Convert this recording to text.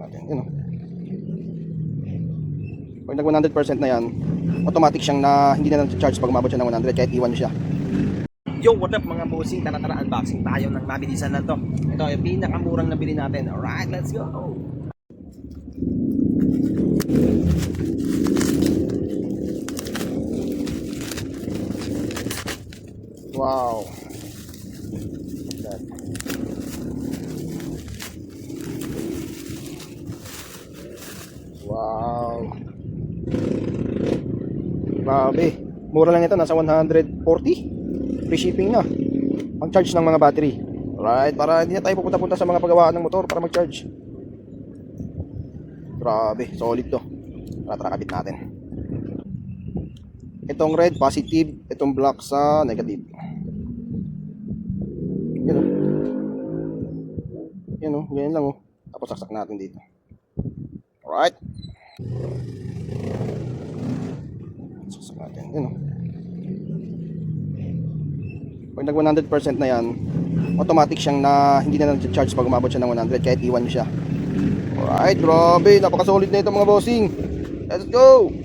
natin. Yun o. Pag nag 100% na yan, automatic siyang na hindi na nag-charge pag umabot siya ng 100 kahit iwan nyo siya. Yo, what up mga bossing? Tara unboxing tayo ng mabilisan lang to. Ito yung pinakamurang nabili natin. Alright, let's go! Wow. Wow. Grabe. Mura lang ito, nasa 140. Free shipping na. Ang charge ng mga battery. Alright, para hindi na tayo pupunta-punta sa mga pagawaan ng motor para mag-charge. Grabe, solid to. Tara, kabit natin. Itong red, positive. Itong black sa negative. Yan o. Yan o, ganyan lang o. Tapos saksak natin dito. Alright. Saksak natin. Yan o. Pag nag 100% na yan, automatic siyang na hindi na nag-charge pag umabot siya ng 100 kahit iwan nyo siya. Alright, grabe. Napaka-solid na ito mga bossing. Let's go!